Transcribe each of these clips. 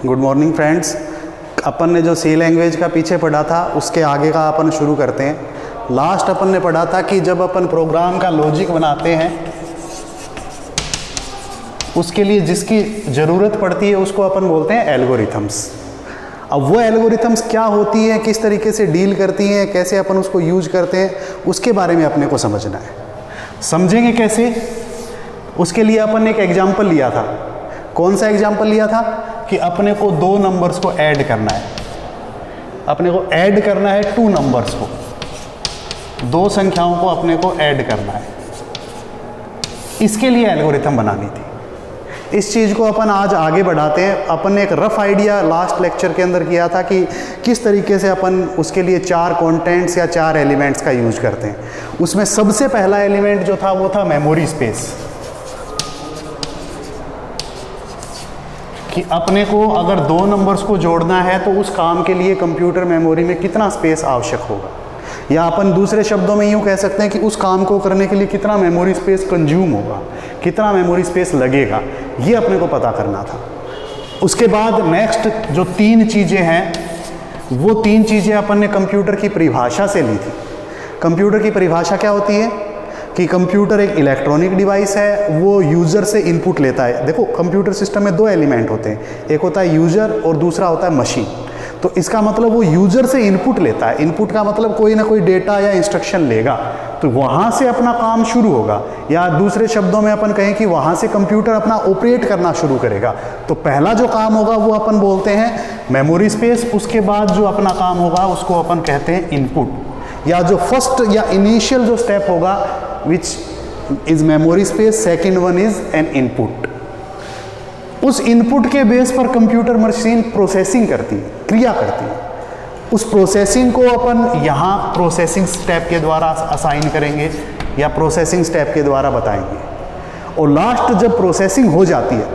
Good morning friends. अपन ने जो सी language का पीछे पढ़ा था उसके आगे का अपन शुरू करते हैं। लास्ट अपन ने पढ़ा था कि जब अपन प्रोग्राम का लॉजिक बनाते हैं उसके लिए जिसकी ज़रूरत पड़ती है उसको अपन बोलते हैं एल्गोरिथम्स। अब वो एल्गोरिथम्स क्या होती है, किस तरीके से डील करती हैं, कैसे अपन उसको यूज करते हैं, उसके बारे में अपने को समझना है। समझेंगे कैसे, उसके लिए अपन ने एक एग्जाम्पल लिया था। कौन सा एग्जाम्पल लिया था कि अपने को दो नंबर्स को ऐड करना है। अपने को ऐड करना है टू नंबर्स को, दो संख्याओं को अपने को ऐड करना है। इसके लिए एल्गोरिथम बनानी थी। इस चीज़ को अपन आज आगे बढ़ाते हैं। अपन ने एक रफ आइडिया लास्ट लेक्चर के अंदर किया था कि किस तरीके से अपन उसके लिए चार कंटेंट्स या चार एलिमेंट्स का यूज करते हैं। उसमें सबसे पहला एलिमेंट जो था वो था मेमोरी स्पेस, कि अपने को अगर दो नंबर्स को जोड़ना है तो उस काम के लिए कंप्यूटर मेमोरी में कितना स्पेस आवश्यक होगा, या अपन दूसरे शब्दों में यूँ कह सकते हैं कि उस काम को करने के लिए कितना मेमोरी स्पेस कंज्यूम होगा, कितना मेमोरी स्पेस लगेगा, ये अपने को पता करना था। उसके बाद नेक्स्ट जो तीन चीज़ें हैं वो तीन चीज़ें अपन ने कंप्यूटर की परिभाषा से ली थी। कंप्यूटर की परिभाषा क्या होती है कि कंप्यूटर एक इलेक्ट्रॉनिक डिवाइस है, वो यूज़र से इनपुट लेता है। देखो कंप्यूटर सिस्टम में दो एलिमेंट होते हैं, एक होता है यूज़र और दूसरा होता है मशीन। तो इसका मतलब वो यूज़र से इनपुट लेता है। इनपुट का मतलब कोई ना कोई डेटा या इंस्ट्रक्शन लेगा तो वहाँ से अपना काम शुरू होगा, या दूसरे शब्दों में अपन कहें कि वहाँ से कंप्यूटर अपना ऑपरेट करना शुरू करेगा। तो पहला जो काम होगा वो अपन बोलते हैं मेमोरी स्पेस। उसके बाद जो अपना काम होगा उसको अपन कहते हैं इनपुट, या जो फर्स्ट या इनिशियल जो स्टेप होगा which is memory space, second one is an input. उस इनपुट के बेस पर कंप्यूटर मशीन प्रोसेसिंग करती है, क्रिया करती है। उस प्रोसेसिंग को अपन यहाँ प्रोसेसिंग स्टेप के द्वारा असाइन करेंगे या प्रोसेसिंग स्टेप के द्वारा बताएंगे। और लास्ट जब प्रोसेसिंग हो जाती है,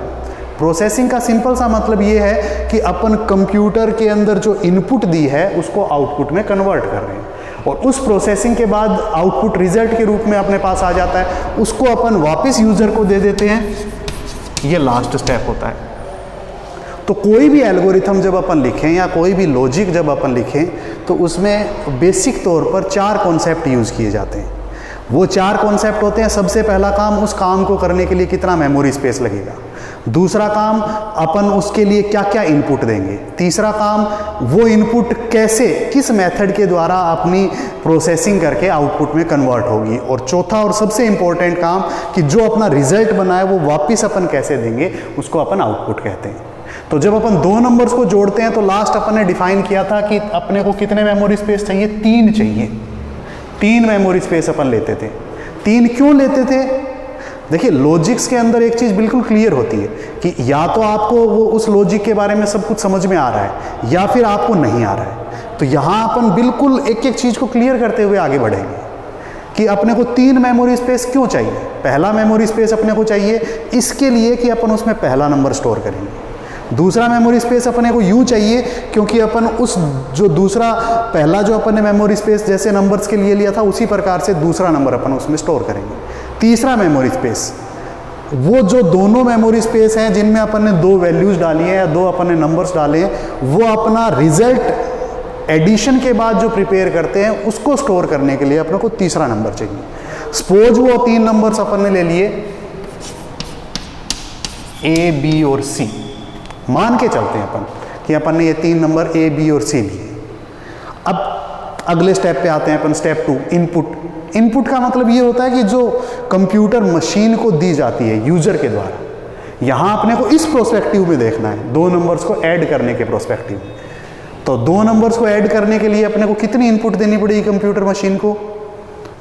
प्रोसेसिंग का सिंपल सा मतलब ये है कि अपन कंप्यूटर के अंदर जो इनपुट दी है उसको आउटपुट में कन्वर्ट कर रहे हैं, और उस प्रोसेसिंग के बाद आउटपुट रिजल्ट के रूप में अपने पास आ जाता है, उसको अपन वापस यूज़र को दे देते हैं। ये लास्ट स्टेप होता है। तो कोई भी एल्गोरिथम जब अपन लिखें या कोई भी लॉजिक जब अपन लिखें तो उसमें बेसिक तौर पर चार कॉन्सेप्ट यूज़ किए जाते हैं। वो चार कॉन्सेप्ट होते हैं, सबसे पहला काम, उस काम को करने के लिए कितना मेमोरी स्पेस लगेगा। दूसरा काम, अपन उसके लिए क्या क्या इनपुट देंगे। तीसरा काम, वो इनपुट कैसे, किस मेथड के द्वारा अपनी प्रोसेसिंग करके आउटपुट में कन्वर्ट होगी। और चौथा और सबसे इम्पोर्टेंट काम कि जो अपना रिजल्ट बना है वो वापस अपन कैसे देंगे, उसको अपन आउटपुट कहते हैं। तो जब अपन दो नंबर्स को जोड़ते हैं तो लास्ट अपन ने डिफाइन किया था कि अपने को कितने मेमोरी स्पेस चाहिए, तीन चाहिए। तीन मेमोरी स्पेस अपन लेते थे। तीन क्यों लेते थे? देखिए लॉजिक्स के अंदर एक चीज़ बिल्कुल क्लियर होती है कि या तो आपको वो उस लॉजिक के बारे में सब कुछ समझ में आ रहा है या फिर आपको नहीं आ रहा है। तो यहाँ अपन बिल्कुल एक एक चीज़ को क्लियर करते हुए आगे बढ़ेंगे कि अपने को तीन मेमोरी स्पेस क्यों चाहिए। पहला मेमोरी स्पेस अपने को चाहिए इसके लिए कि अपन उसमें पहला नंबर स्टोर करेंगे। दूसरा मेमोरी स्पेस अपने को यूँ चाहिए क्योंकि अपन उस जो दूसरा पहला जो अपन ने मेमोरी स्पेस जैसे नंबर्स के लिए लिया था उसी प्रकार से दूसरा नंबर अपन उसमें स्टोर करेंगे। तीसरा मेमोरी स्पेस, वो जो दोनों मेमोरी स्पेस हैं जिनमें अपन ने दो वैल्यूज़ डाली हैं या दो अपन ने नंबर्स डाले हैं, वो अपना रिजल्ट एडिशन के बाद जो प्रिपेयर करते हैं उसको स्टोर करने के लिए अपने को तीसरा नंबर चाहिए। सपोज वो तीन नंबर्स अपन ने ले लिए ए, बी और सी। मान के चलते हैं अपन कि अपन ने ये तीन नंबर ए, बी और सी लिए। अब अगले स्टेप पे आते हैं अपन, स्टेप टू, इनपुट। इनपुट का मतलब ये होता है कि जो कंप्यूटर मशीन को दी जाती है यूजर के द्वारा। यहाँ अपने को इस प्रोस्पेक्टिव में देखना है, दो नंबर्स को ऐड करने के प्रोस्पेक्टिव में। तो दो नंबर्स को ऐड करने के लिए अपने को कितनी इनपुट देनी पड़ेगी कंप्यूटर मशीन को?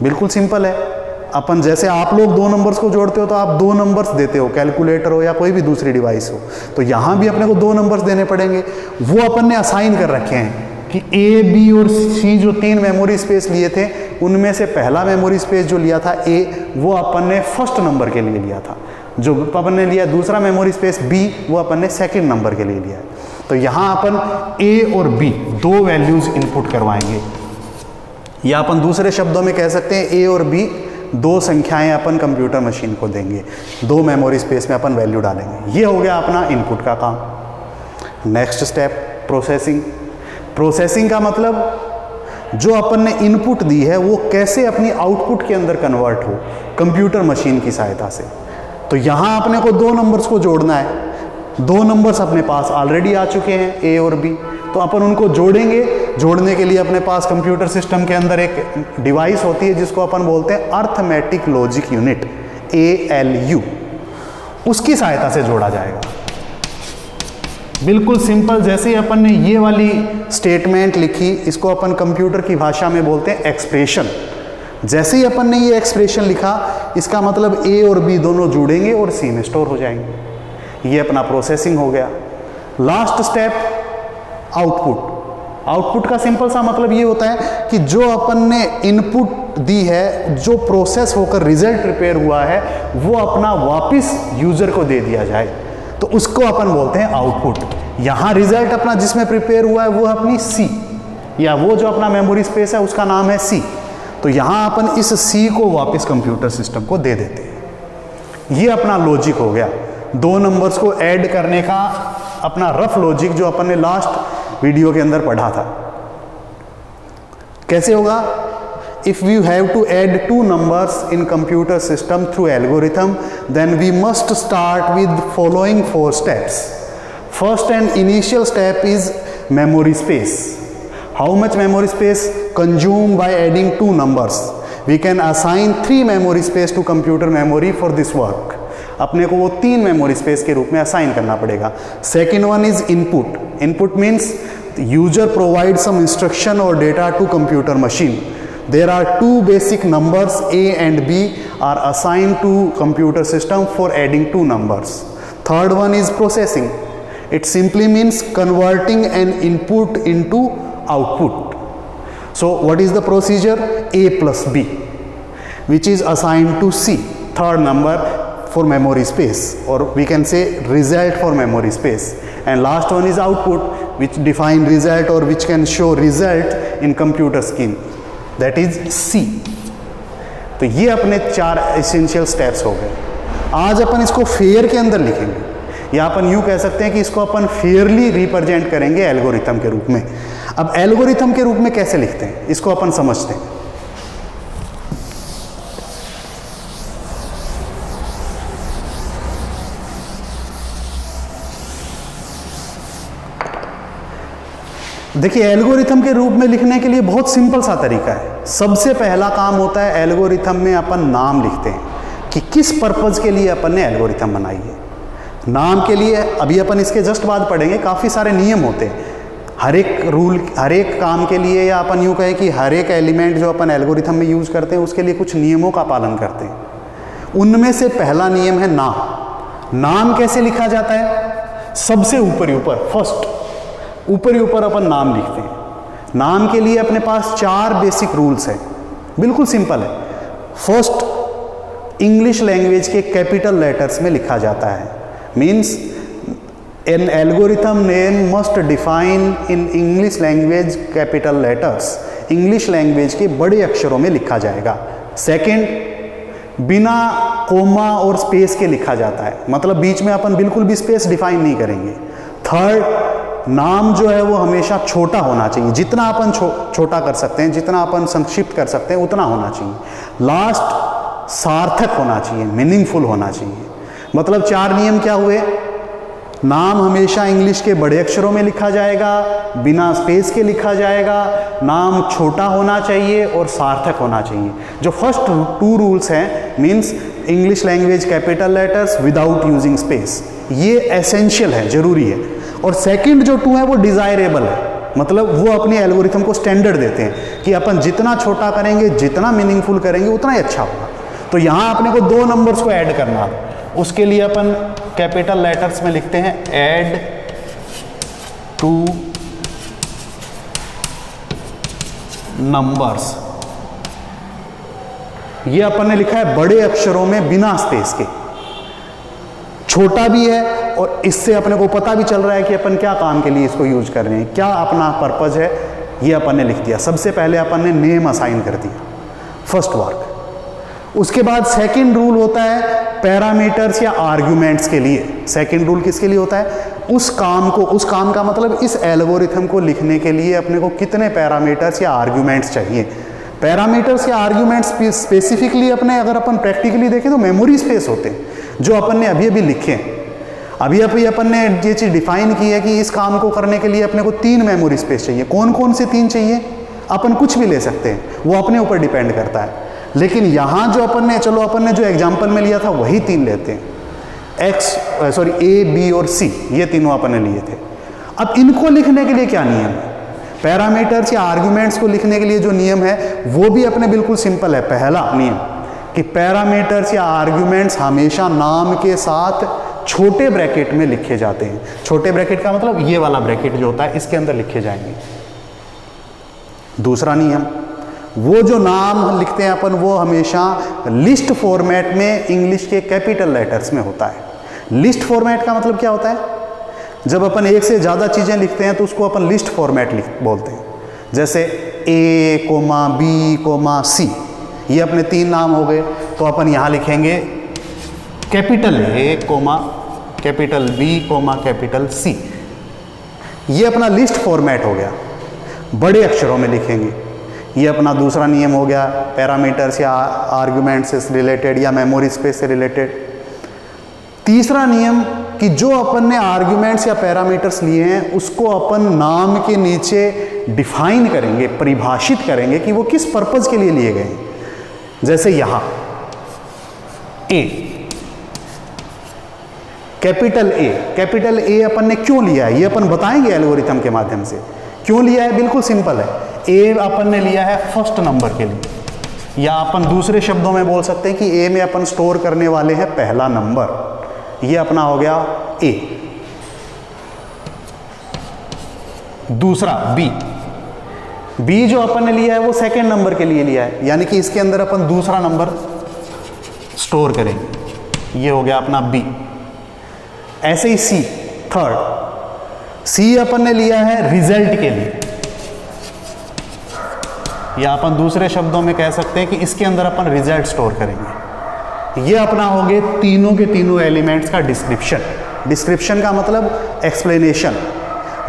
बिल्कुल सिंपल है। अपन जैसे आप लोग दो नंबर्स को जोड़ते हो तो आप दो नंबर्स देते हो, कैलकुलेटर हो या कोई भी दूसरी डिवाइस हो। तो यहाँ भी अपने को दो नंबर्स देने पड़ेंगे। वो अपन ने असाइन कर रखे हैं कि ए, बी और सी जो तीन मेमोरी स्पेस लिए थे उनमें से पहला मेमोरी स्पेस जो लिया था ए, वो अपन ने फर्स्ट नंबर के लिए लिया था। जो अपन ने लिया दूसरा मेमोरी स्पेस बी, वो अपन ने सेकेंड नंबर के लिए लिया है। तो यहाँ अपन ए और बी दो वैल्यूज़ इनपुट करवाएंगे, या अपन दूसरे शब्दों में कह सकते हैं ए और बी दो संख्याएं अपन कंप्यूटर मशीन को देंगे, दो मेमोरी स्पेस में अपन वैल्यू डालेंगे। ये हो गया अपना इनपुट का काम। Next step processing. प्रोसेसिंग का मतलब जो अपन ने इनपुट दी है वो कैसे अपनी आउटपुट के अंदर कन्वर्ट हो कंप्यूटर मशीन की सहायता से। तो यहाँ अपने को दो नंबर्स को जोड़ना है। दो नंबर्स अपने पास ऑलरेडी आ चुके हैं, ए और बी, तो अपन उनको जोड़ेंगे। जोड़ने के लिए अपने पास कंप्यूटर सिस्टम के अंदर एक डिवाइस होती है जिसको अपन बोलते हैं अर्थमेटिक लॉजिक यूनिट, ALU, उसकी सहायता से जोड़ा जाएगा। बिल्कुल सिंपल, जैसे ही अपन ने ये वाली स्टेटमेंट लिखी, इसको अपन कंप्यूटर की भाषा में बोलते हैं एक्सप्रेशन। जैसे ही अपन ने ये एक्सप्रेशन लिखा, इसका मतलब ए और बी दोनों जुड़ेंगे और सी में स्टोर हो जाएंगे। ये अपना प्रोसेसिंग हो गया। Last step output. आउटपुट का सिंपल सा मतलब ये होता है कि जो अपन ने इनपुट दी है, जो प्रोसेस होकर रिजल्ट प्रिपेयर हुआ है, वो अपना वापस यूजर को दे दिया जाए, तो उसको अपन बोलते हैं आउटपुट। यहाँ रिजल्ट अपना जिसमें प्रिपेयर हुआ है वो है अपनी सी, या वो जो अपना मेमोरी स्पेस है उसका नाम है सी। तो यहाँ अपन इस सी को वापस कंप्यूटर सिस्टम को दे देते हैं। ये अपना लॉजिक हो गया, दो नंबर्स को ऐड करने का अपना रफ लॉजिक जो अपन ने लास्ट वीडियो के अंदर पढ़ा था। कैसे होगा? If we have to add two numbers in computer system through algorithm, then we must start with following 4 steps. First and initial step is memory space. How much memory space consumed by adding two numbers? We can assign 3 memory space to computer memory for this work. अपने को वो 3 memory space के रूप में assign करना पड़ेगा। Second one is input. Input means user provide some instruction और data to computer machine. There are 2 basic numbers A and B are assigned to computer system for adding 2 numbers. Third one is processing. It simply means converting an input into output. So what is the procedure? A plus B, which is assigned to C, third number for memory space, or we can say result for memory space. And last one is output, which define result or which can show result in computer scheme. That is C. तो ये अपने 4 essential steps हो गए। आज अपन इसको fair के अंदर लिखेंगे, या अपन यूँ कह सकते हैं कि इसको अपन फेयरली रिप्रेजेंट करेंगे एल्गोरिथम के रूप में। अब एल्गोरिथम के रूप में कैसे लिखते हैं इसको अपन समझते हैं। देखिए, एल्गोरिथम के रूप में लिखने के लिए बहुत सिंपल सा तरीका है। सबसे पहला काम होता है एल्गोरिथम में अपन नाम लिखते हैं कि किस पर्पज़ के लिए अपन ने एल्गोरिथम बनाई है। नाम के लिए अभी अपन इसके जस्ट बाद पढ़ेंगे, काफ़ी सारे नियम होते हैं हर एक रूल, हर एक काम के लिए, या अपन यूँ कहें कि हर एक एलिमेंट जो अपन एल्गोरिथम में यूज़ करते हैं उसके लिए कुछ नियमों का पालन करते हैं। उनमें से पहला नियम है नाम। नाम कैसे लिखा जाता है? सबसे ऊपर फर्स्ट ऊपर ही ऊपर अपन नाम लिखते हैं। नाम के लिए अपने पास 4 बेसिक रूल्स हैं, बिल्कुल सिंपल है। फर्स्ट, इंग्लिश लैंग्वेज के कैपिटल लेटर्स में लिखा जाता है। Means an algorithm name must define in English language capital letters. English language के बड़े अक्षरों में लिखा जाएगा। सेकेंड, बिना कोमा और स्पेस के लिखा जाता है, मतलब बीच में अपन बिल्कुल भी स्पेस डिफाइन नहीं करेंगे। थर्ड, नाम जो है वो हमेशा छोटा होना चाहिए, जितना अपन छोटा कर सकते हैं, जितना अपन संक्षिप्त कर सकते हैं उतना होना चाहिए। लास्ट, सार्थक होना चाहिए, मीनिंगफुल होना चाहिए। मतलब 4 नियम क्या हुए? नाम हमेशा इंग्लिश के बड़े अक्षरों में लिखा जाएगा, बिना स्पेस के लिखा जाएगा, नाम छोटा होना चाहिए और सार्थक होना चाहिए। जो फर्स्ट 2 रूल्स हैं, means English language capital letters without using space, ये एसेंशियल है, जरूरी है। और सेकंड जो 2 है वो डिजायरेबल है, मतलब वो अपने एल्गोरिथम को स्टैंडर्ड देते हैं कि अपन जितना छोटा करेंगे, जितना मीनिंगफुल करेंगे उतना ही अच्छा होगा। तो यहाँ अपने को 2 नंबर्स को ऐड करना है। उसके लिए अपन कैपिटल लेटर्स में लिखते हैं ऐड 2 नंबर्स। ये अपन ने लिखा है बड़े अक्षरों में बिना स्पेस के, छोटा भी है और इससे अपने को पता भी चल रहा है कि अपन क्या काम के लिए इसको यूज कर रहे हैं, क्या अपना पर्पज है, ये अपन ने लिख दिया। सबसे पहले अपन ने नेम असाइन कर दिया, फर्स्ट वर्क। उसके बाद सेकंड रूल होता है पैरामीटर्स या आर्ग्यूमेंट्स के लिए। सेकंड रूल किसके लिए होता है? उस काम का मतलब इस एल्गोरिथम को लिखने के लिए अपने को कितने पैरामीटर्स या आर्ग्यूमेंट्स चाहिए। पैरामीटर्स या आर्ग्यूमेंट्स स्पेसिफिकली अपने अगर अपन प्रैक्टिकली देखें तो मेमोरी स्पेस होते हैं जो अपन ने अभी अभी लिखे हैं। अभी अपन ने ये चीज़ डिफाइन की है कि इस काम को करने के लिए अपने को 3 मेमोरी स्पेस चाहिए। कौन कौन से 3 चाहिए? अपन कुछ भी ले सकते हैं, वो अपने ऊपर डिपेंड करता है। लेकिन यहाँ जो अपन ने जो एग्जाम्पल में लिया था वही 3 लेते हैं। A, B और C, ये तीनों अपन ने लिए थे। अब इनको लिखने के लिए क्या नियम है? पैरामीटर्स या आर्ग्यूमेंट्स को लिखने के लिए जो नियम है वो भी अपने बिल्कुल सिंपल है। पहला नियम कि पैरामीटर्स या आर्ग्यूमेंट्स हमेशा नाम के साथ छोटे ब्रैकेट में लिखे जाते हैं। छोटे ब्रैकेट का मतलब ये वाला ब्रैकेट जो होता है इसके अंदर लिखे जाएंगे। दूसरा नियम, वो जो नाम लिखते हैं अपन वो हमेशा लिस्ट फॉर्मेट में इंग्लिश के कैपिटल लेटर्स में होता है। लिस्ट फॉर्मेट का मतलब क्या होता है? जब अपन एक से ज़्यादा चीज़ें लिखते हैं तो उसको अपन लिस्ट फॉर्मेट बोलते हैं। जैसे A, B, C, ये अपने 3 नाम हो गए, तो अपन यहाँ लिखेंगे capital A, capital B, capital C। ये अपना लिस्ट फॉर्मेट हो गया, बड़े अक्षरों में लिखेंगे। ये अपना दूसरा नियम हो गया पैरामीटर्स या आर्ग्यूमेंट्स से रिलेटेड या मेमोरी स्पेस से रिलेटेड। तीसरा नियम कि जो अपन ने आर्ग्यूमेंट्स या पैरामीटर्स लिए हैं उसको अपन नाम के नीचे डिफाइन करेंगे, परिभाषित करेंगे कि वो किस पर्पज़ के लिए लिए गए हैं। जैसे यहाँ A, कैपिटल A अपन ने क्यों लिया है ये अपन बताएंगे एल्गोरिथम के माध्यम से। क्यों लिया है? बिल्कुल सिंपल है। A अपन ने लिया है फर्स्ट नंबर के लिए, या अपन दूसरे शब्दों में बोल सकते हैं कि A में अपन स्टोर करने वाले हैं पहला नंबर। ये अपना हो गया A। दूसरा B जो अपन ने लिया है वो सेकंड नंबर के लिए लिया है, यानी कि इसके अंदर अपन दूसरा नंबर स्टोर करेंगे। ये हो गया अपना B। ऐसे ही C, थर्ड। C अपन ने लिया है रिजल्ट के लिए, या अपन दूसरे शब्दों में कह सकते हैं कि इसके अंदर अपन रिजल्ट स्टोर करेंगे। ये अपना हो गए तीनों के तीनों एलिमेंट्स का डिस्क्रिप्शन का मतलब एक्सप्लेनेशन।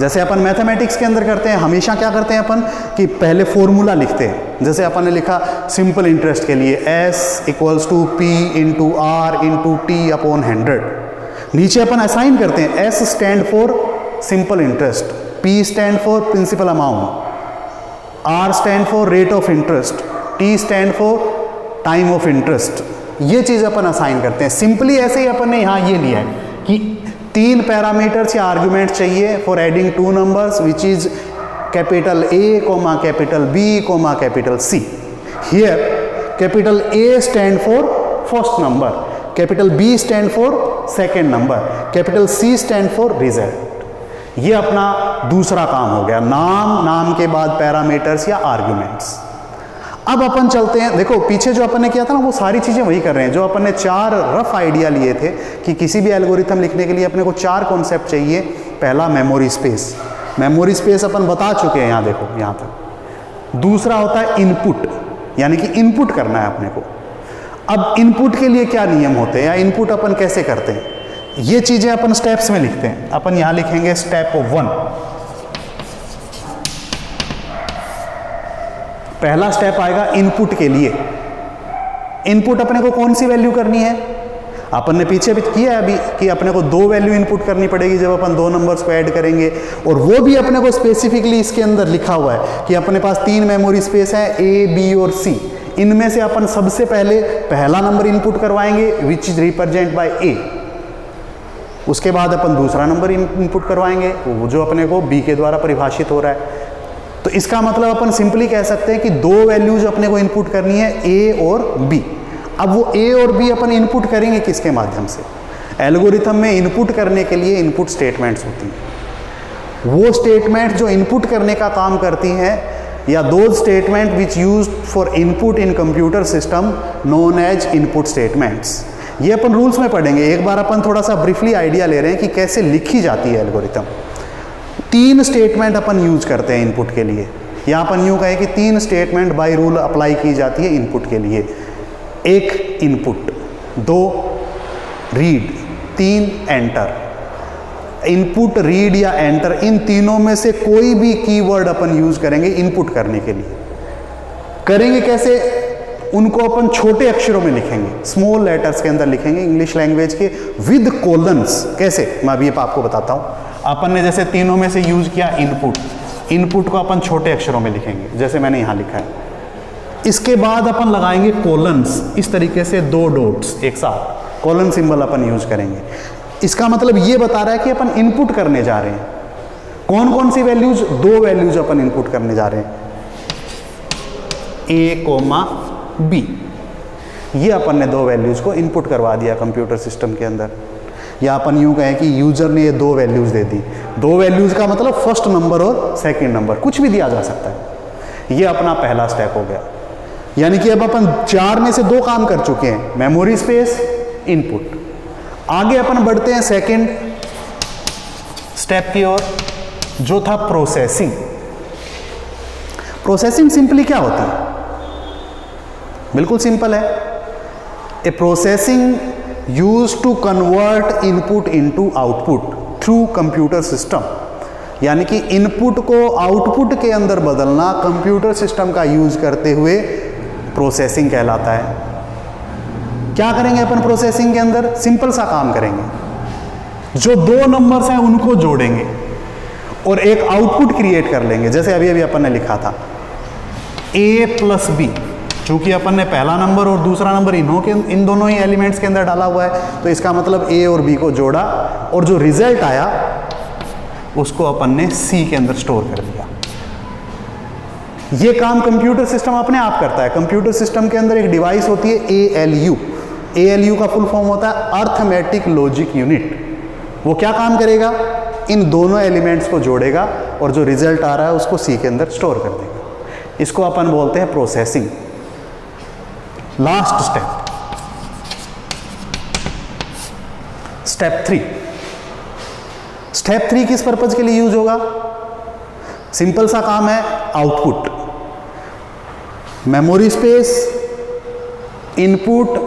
जैसे अपन मैथमेटिक्स के अंदर करते हैं, हमेशा क्या करते हैं अपन कि पहले फॉर्मूला लिखते हैं। जैसे अपन ने लिखा सिंपल इंटरेस्ट के लिए S = P × R × T / 100। नीचे अपन असाइन करते हैं S stand for simple interest, P stand for principal amount, R stand for rate of interest, T stand for time of interest. ये चीज़ अपन असाइन करते हैं। सिंपली ऐसे ही अपन ने यहाँ ये लिया है कि 3 पैरामीटर्स या आर्ग्यूमेंट चाहिए for adding 2 numbers which is capital A, capital B, capital C। Here capital A stand for first number, capital B stand for second number, capital C stand for result. ये अपना दूसरा काम हो गया, नाम के बाद पैरामीटर्स या आर्ग्यूमेंट्स। अब अपन चलते हैं, देखो पीछे जो अपन ने किया था ना वो सारी चीज़ें वही कर रहे हैं। जो अपन ने 4 रफ आइडिया लिए थे कि किसी भी एल्गोरिथम लिखने के लिए अपने को 4 कॉन्सेप्ट चाहिए। पहला मेमोरी स्पेस अपन बता चुके हैं, यहाँ देखो यहाँ तक। दूसरा होता है इनपुट, यानी कि इनपुट करना है अपने को। अब इनपुट के लिए क्या नियम होते हैं या इनपुट अपन कैसे करते हैं, ये चीज़ें अपन स्टेप्स में लिखते हैं। अपन यहाँ लिखेंगे स्टेप 1। पहला स्टेप आएगा इनपुट के लिए। इनपुट अपने को कौन सी वैल्यू करनी है? अपन ने पीछे भी किया है अभी कि अपने को 2 वैल्यू इनपुट करनी पड़ेगी जब अपन 2 नंबर्स को ऐड करेंगे, और वो भी अपने को स्पेसिफिकली इसके अंदर लिखा हुआ है कि अपने पास 3 मेमोरी स्पेस है A, B और C। इनमें से अपन सबसे पहले पहला नंबर इनपुट करवाएंगे which is represent by A। उसके बाद अपन दूसरा नंबर इनपुट करवाएंगे वो जो अपने को B के द्वारा परिभाषित हो रहा है। तो इसका मतलब अपन सिंपली कह सकते हैं कि 2 वैल्यूज अपने को इनपुट करनी है A और B। अब वो A और B अपन इनपुट करेंगे किसके माध्यम से? एल्गोरिथम में इनपुट करने के लिए इनपुट स्टेटमेंट्स होती हैं। वो स्टेटमेंट जो इनपुट करने का काम करती हैं, या those statement which used for input in computer system known as input statements. ये अपन रूल्स में पढ़ेंगे। एक बार अपन थोड़ा सा ब्रीफली आइडिया ले रहे हैं कि कैसे लिखी जाती है एल्गोरिथम। 3 स्टेटमेंट अपन यूज करते हैं इनपुट के लिए। यहाँ अपन यूँ कहें कि 3 स्टेटमेंट बाय रूल अप्लाई की जाती है इनपुट के लिए। एक input, 2 read, 3 enter. Input, read या एंटर, इन तीनों में से कोई भी कीवर्ड अपन यूज करेंगे इनपुट करने के लिए। करेंगे कैसे? उनको अपन छोटे अक्षरों में लिखेंगे, स्मॉल लेटर्स के अंदर लिखेंगे इंग्लिश लैंग्वेज के, विद कोलन्स। कैसे? मैं अभी आपको बताता हूं। अपन ने जैसे तीनों में से यूज किया इनपुट, इनपुट को अपन छोटे अक्षरों में लिखेंगे, जैसे मैंने यहां लिखा है। इसके बाद अपन लगाएंगे कोलन्स, इस तरीके से 2 डॉट्स एक साथ, कोलन सिंबल अपन यूज करेंगे। इसका मतलब ये बता रहा है कि अपन इनपुट करने जा रहे हैं। कौन कौन सी वैल्यूज? 2 वैल्यूज अपन इनपुट करने जा रहे हैं, A, B। ये अपन ने 2 वैल्यूज को इनपुट करवा दिया कंप्यूटर सिस्टम के अंदर। या अपन यूं कहें कि यूजर ने ये 2 वैल्यूज दे दी। 2 वैल्यूज का मतलब फर्स्ट नंबर और सेकंड नंबर, कुछ भी दिया जा सकता है। ये अपना पहला स्टेप हो गया। यानी कि अब अपन 4 में से 2 काम कर चुके हैं, मेमोरी स्पेस, इनपुट। आगे अपन बढ़ते हैं सेकंड स्टेप की ओर, जो था प्रोसेसिंग। प्रोसेसिंग सिंपली क्या होता है? बिल्कुल सिंपल है। A processing use to convert input into output through computer system. यानी कि इनपुट को आउटपुट के अंदर बदलना कंप्यूटर सिस्टम का यूज करते हुए प्रोसेसिंग कहलाता है। क्या करेंगे अपन प्रोसेसिंग के अंदर? सिंपल सा काम करेंगे। जो 2 नंबर्स हैं उनको जोड़ेंगे और एक आउटपुट क्रिएट कर लेंगे। जैसे अभी अभी अपन ने लिखा था A + B। चूंकि अपन ने पहला नंबर और दूसरा नंबर इन दोनों ही एलिमेंट्स के अंदर डाला हुआ है, तो इसका मतलब A और B को जोड़ा और जो रिजल्ट आया उसको अपन ने C के अंदर स्टोर कर दिया। ये काम कंप्यूटर सिस्टम अपने आप करता है। कंप्यूटर सिस्टम के अंदर एक डिवाइस होती है ALU। ALU का फुल फॉर्म होता है अर्थमेटिक लॉजिक यूनिट। वो क्या काम करेगा? इन दोनों एलिमेंट्स को जोड़ेगा और जो रिजल्ट आ रहा है उसको C के अंदर स्टोर कर देगा। इसको अपन बोलते हैं प्रोसेसिंग। Last step 3। स्टेप 3 किस पर्पज के लिए यूज होगा? सिंपल सा काम है, output, memory space, input,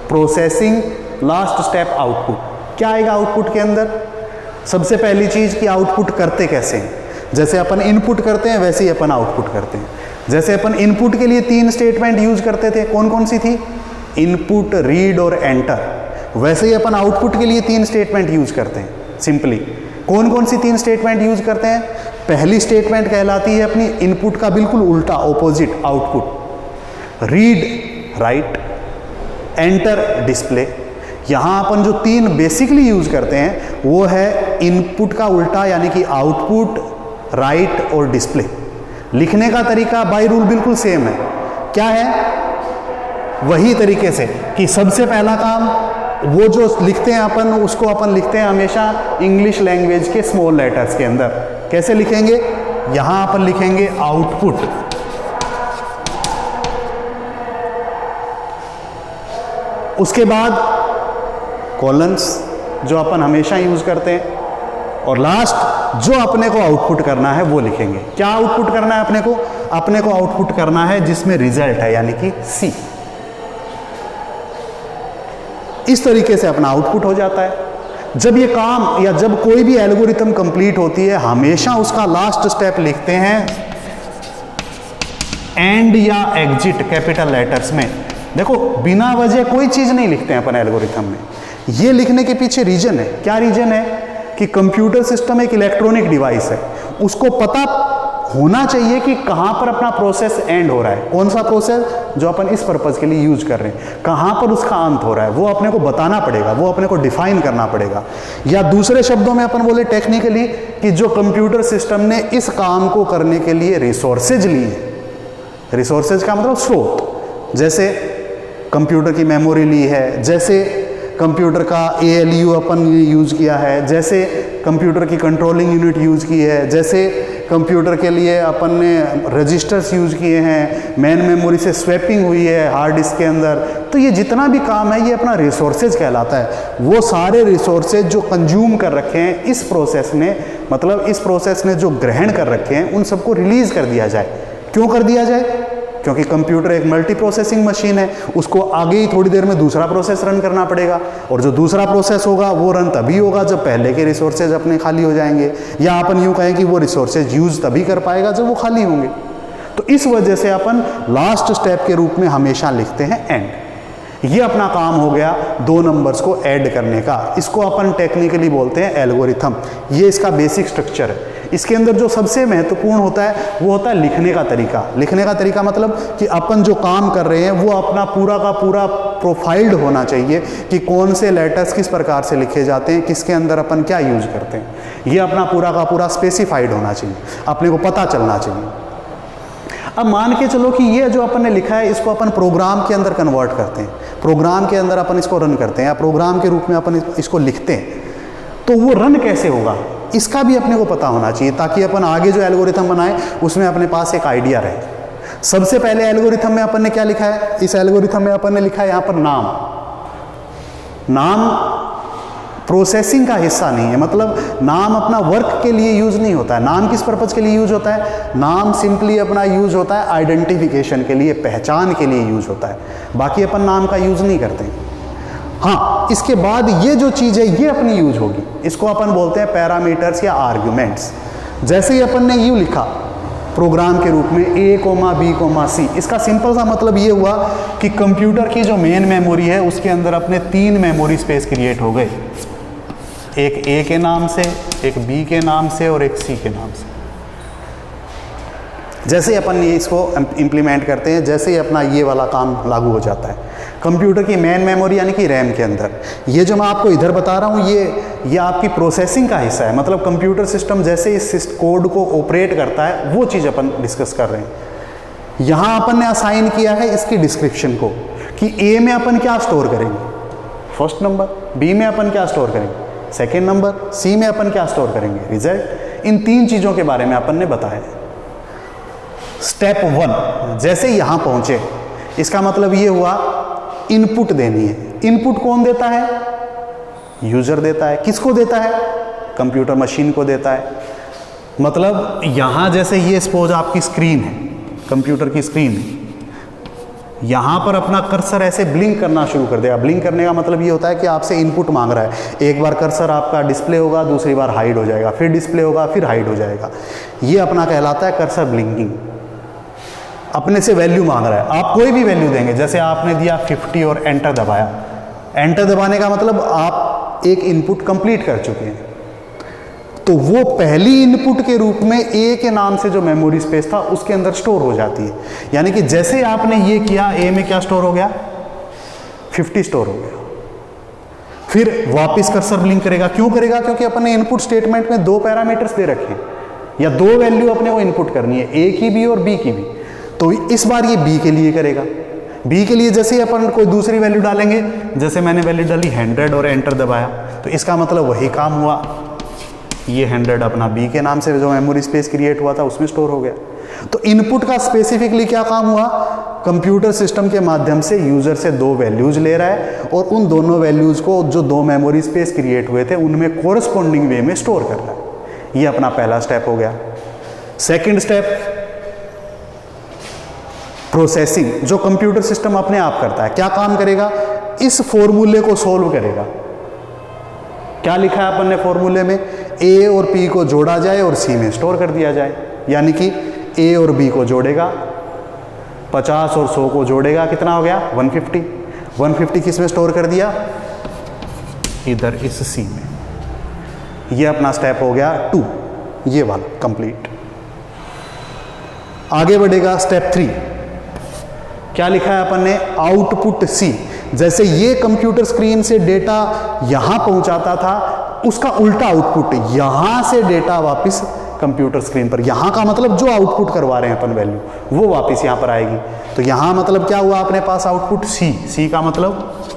processing, last step output. क्या आएगा आउटपुट के अंदर? सबसे पहली चीज कि आउटपुट करते कैसे हैं। जैसे अपन इनपुट करते हैं वैसे ही अपन आउटपुट करते हैं। जैसे अपन इनपुट के लिए 3 स्टेटमेंट यूज करते थे, कौन कौन सी थी? इनपुट, रीड और एंटर। वैसे ही अपन आउटपुट के लिए 3 स्टेटमेंट यूज करते हैं सिंपली। कौन कौन सी 3 स्टेटमेंट यूज करते हैं? पहली स्टेटमेंट कहलाती है अपनी इनपुट का बिल्कुल उल्टा, opposite, output. Read write, enter display. यहां अपन जो 3 बेसिकली यूज करते हैं वो है इनपुट का उल्टा, यानी कि आउटपुट, राइट और डिस्प्ले। लिखने का तरीका बाय रूल बिल्कुल सेम है। क्या है? वही तरीके से कि सबसे पहला काम वो जो लिखते हैं अपन, उसको अपन लिखते हैं हमेशा इंग्लिश लैंग्वेज के स्मॉल लेटर्स के अंदर। कैसे लिखेंगे? यहां अपन लिखेंगे आउटपुट, उसके बाद कॉलन्स जो अपन हमेशा यूज करते हैं, और लास्ट जो अपने को आउटपुट करना है वो लिखेंगे। क्या आउटपुट करना है अपने को? अपने को आउटपुट करना है जिसमें रिजल्ट है, यानी कि C। इस तरीके से अपना आउटपुट हो जाता है। जब ये काम या जब कोई भी एल्गोरिथम कंप्लीट होती है, हमेशा उसका लास्ट स्टेप लिखते हैं एंड या एग्जिट कैपिटल लेटर्स में। देखो, बिना वजह कोई चीज नहीं लिखते हैं अपन एल्गोरिथम में। ये लिखने के पीछे रीजन है। क्या रीजन है? कि कंप्यूटर सिस्टम एक इलेक्ट्रॉनिक डिवाइस है, उसको पता होना चाहिए कि कहां पर अपना प्रोसेस एंड हो रहा है। कौन सा प्रोसेस जो अपन इस पर्पज के लिए यूज कर रहे हैं, कहां पर उसका अंत हो रहा है, वो अपने को बताना पड़ेगा, वो अपने को डिफाइन करना पड़ेगा। या दूसरे शब्दों में अपन बोले टेक्निकली कि जो कंप्यूटर सिस्टम ने इस काम को करने के लिए रिसोर्सेज लिए, रिसोर्सेज का मतलब स्रोत, जैसे कंप्यूटर की मेमोरी ली है, जैसे कंप्यूटर का ALU अपन ने यूज़ किया है, जैसे कंप्यूटर की कंट्रोलिंग यूनिट यूज़ की है, जैसे कंप्यूटर के लिए अपन ने रजिस्टर्स यूज़ किए हैं, मेन मेमोरी से स्वैपिंग हुई है हार्ड डिस्क के अंदर। तो ये जितना भी काम है ये अपना रिसोर्सेज कहलाता है। वो सारे रिसोर्सेज जो कंज्यूम कर रखे हैं इस प्रोसेस ने, मतलब इस प्रोसेस ने जो ग्रहण कर रखे हैं, उन सबको रिलीज़ कर दिया जाए। क्यों कर दिया जाए? क्योंकि कंप्यूटर एक मल्टी प्रोसेसिंग मशीन है, उसको आगे ही थोड़ी देर में दूसरा प्रोसेस रन करना पड़ेगा, और जो दूसरा प्रोसेस होगा वो रन तभी होगा जब पहले के रिसोर्सेज अपने खाली हो जाएंगे, या अपन यूँ कहें कि वो रिसोर्सेज यूज तभी कर पाएगा जब वो खाली होंगे। तो इस वजह से अपन लास्ट स्टेप के रूप में हमेशा लिखते हैं एंड। ये अपना काम हो गया दो नंबर्स को ऐड करने का। इसको अपन टेक्निकली बोलते हैं एल्गोरिथम। ये इसका बेसिक स्ट्रक्चर है। इसके अंदर जो सबसे महत्वपूर्ण होता है वो होता है लिखने का तरीका। लिखने का तरीका मतलब कि अपन जो काम कर रहे हैं वो अपना पूरा का पूरा प्रोफाइल्ड होना चाहिए कि कौन से लेटर्स किस प्रकार से लिखे जाते हैं, किसके अंदर अपन क्या यूज करते हैं। ये अपना पूरा का पूरा स्पेसिफाइड होना चाहिए, अपने को पता चलना चाहिए। अब मान के चलो कि ये जो अपन ने लिखा है इसको अपन प्रोग्राम के अंदर कन्वर्ट करते हैं, प्रोग्राम के अंदर अपन इसको रन करते हैं या प्रोग्राम के रूप में अपन इसको लिखते हैं, तो वो रन कैसे होगा इसका भी अपने को पता होना चाहिए, ताकि अपन आगे जो एल्गोरिथम बनाए उसमें अपने पास एक आइडिया रहे। सबसे पहले एल्गोरिथम में अपन ने क्या लिखा है, इस एल्गोरिथम में अपन ने लिखा है यहाँ पर नाम प्रोसेसिंग का हिस्सा नहीं है, मतलब नाम अपना वर्क के लिए यूज नहीं होता है। नाम किस पर्पज के लिए यूज होता है, नाम सिंपली अपना यूज होता है आइडेंटिफिकेशन के लिए, पहचान के लिए यूज होता है, बाकी अपन नाम का यूज नहीं करते। हाँ, इसके बाद ये जो चीज़ है ये अपनी यूज होगी, इसको अपन बोलते हैं पैरामीटर्स या आर्ग्यूमेंट्स। जैसे ही अपन ने यू लिखा प्रोग्राम के रूप में A, B, C, इसका सिंपल सा मतलब ये हुआ कि कंप्यूटर की जो मेन मेमोरी है उसके अंदर अपने 3 मेमोरी स्पेस क्रिएट हो गए, एक A के नाम से, एक B के नाम से और एक C के नाम से। जैसे ही अपन ये इसको इम्प्लीमेंट करते हैं, जैसे ही अपना ये वाला काम लागू हो जाता है कंप्यूटर की मेन मेमोरी यानी कि रैम के अंदर, ये जो मैं आपको इधर बता रहा हूँ ये आपकी प्रोसेसिंग का हिस्सा है। मतलब कंप्यूटर सिस्टम जैसे इस कोड को ऑपरेट करता है वो चीज़ अपन डिस्कस कर रहे हैं। यहाँ अपन ने असाइन किया है इसकी डिस्क्रिप्शन को कि ए में अपन क्या स्टोर करेंगे, फर्स्ट नंबर, बी में अपन क्या स्टोर करेंगे, सेकेंड नंबर, सी में अपन क्या स्टोर करेंगे, रिजल्ट। इन 3 चीज़ों के बारे में अपन ने बताया। स्टेप 1 जैसे यहाँ पहुँचे, इसका मतलब ये हुआ इनपुट देनी है। इनपुट कौन देता है, यूजर देता है। किसको देता है, कंप्यूटर मशीन को देता है। मतलब यहां जैसे ये सपोज आपकी स्क्रीन है, कंप्यूटर की स्क्रीन है, यहां पर अपना कर्सर ऐसे ब्लिंक करना शुरू कर देगा। ब्लिंक करने का मतलब ये होता है कि आपसे इनपुट मांग रहा है। एक बार कर्सर आपका डिस्प्ले होगा, दूसरी बार हाइड हो जाएगा, फिर डिस्प्ले होगा, फिर हाइड हो जाएगा। ये अपना कहलाता है कर्सर ब्लिंकिंग। अपने से वैल्यू मांग रहा है, आप कोई भी वैल्यू देंगे, जैसे आपने दिया 50 और एंटर दबाया। एंटर दबाने का मतलब आप एक इनपुट कंप्लीट कर चुके हैं, तो वो पहली इनपुट के रूप में ए के नाम से जो मेमोरी स्पेस था उसके अंदर स्टोर हो जाती है। यानी कि जैसे आपने ये किया, ए में क्या स्टोर हो गया, 50 स्टोर हो गया। फिर वापस कर्सर ब्लिंक करेगा। क्यों करेगा, क्योंकि अपने इनपुट स्टेटमेंट में 2 पैरामीटर्स दे रखे हैं या 2 वैल्यू अपने को इनपुट करनी है, ए की भी और बी की भी। तो इस बार ये बी के लिए करेगा। बी के लिए जैसे ही अपन कोई दूसरी वैल्यू डालेंगे, जैसे मैंने वैल्यू डाली 100 और एंटर दबाया, तो इसका मतलब वही काम हुआ, ये 100 अपना बी के नाम से जो मेमोरी स्पेस क्रिएट हुआ था उसमें स्टोर हो गया। तो इनपुट का स्पेसिफिकली क्या काम हुआ, कंप्यूटर सिस्टम के माध्यम से यूजर से 2 वैल्यूज ले रहा है और उन दोनों वैल्यूज को जो 2 मेमोरी स्पेस क्रिएट हुए थे उनमें कोरस्पॉन्डिंग वे में स्टोर कर रहा है। ये अपना पहला स्टेप हो गया। सेकेंड स्टेप प्रोसेसिंग, जो कंप्यूटर सिस्टम अपने आप करता है। क्या काम करेगा, इस फॉर्मूले को सोल्व करेगा। क्या लिखा है अपन ने फॉर्मूले में, ए और पी को जोड़ा जाए और सी में स्टोर कर दिया जाए। यानी कि ए और बी को जोड़ेगा, 50 और 100 को जोड़ेगा, कितना हो गया 150। 150 किस में स्टोर कर दिया, इधर इस सी में। ये अपना स्टेप हो गया 2, ये वाला कंप्लीट। आगे बढ़ेगा स्टेप 3। क्या लिखा है अपन ने, आउटपुट सी। जैसे ये कंप्यूटर स्क्रीन से डेटा यहां पहुंचाता था, उसका उल्टा आउटपुट यहां से डेटा वापस कंप्यूटर स्क्रीन पर। यहां का मतलब जो आउटपुट करवा रहे हैं अपन वैल्यू, वो वापस यहां पर आएगी। तो यहां मतलब क्या हुआ अपने पास आउटपुट सी। सी का मतलब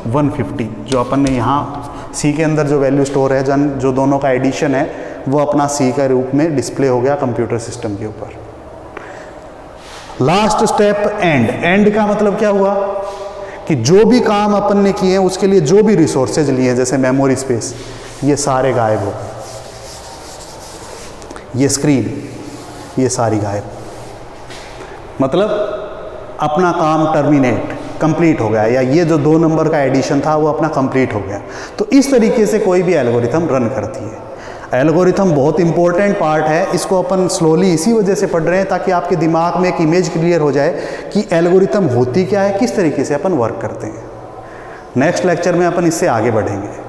150, जो अपन ने यहाँ सी के अंदर जो वैल्यू स्टोर है, जो दोनों का एडिशन है, वो अपना सी का रूप में डिस्प्ले हो गया कंप्यूटर सिस्टम के ऊपर। Last step and. एंड का मतलब क्या हुआ कि जो भी काम अपन ने किए हैं उसके लिए जो भी रिसोर्सेज लिए हैं, जैसे मेमोरी स्पेस, ये सारे गायब हो गए। ये स्क्रीन, ये सारी गायब। मतलब अपना काम टर्मिनेट कंप्लीट हो गया, या ये जो 2 नंबर का एडिशन था वो अपना कंप्लीट हो गया। तो इस तरीके से कोई भी एल्गोरिथम रन करती है। एल्गोरिथम बहुत इंपॉर्टेंट पार्ट है, इसको अपन स्लोली इसी वजह से पढ़ रहे हैं ताकि आपके दिमाग में एक इमेज क्लियर हो जाए कि एल्गोरिथम होती क्या है, किस तरीके से अपन वर्क करते हैं। नेक्स्ट लेक्चर में अपन इससे आगे बढ़ेंगे।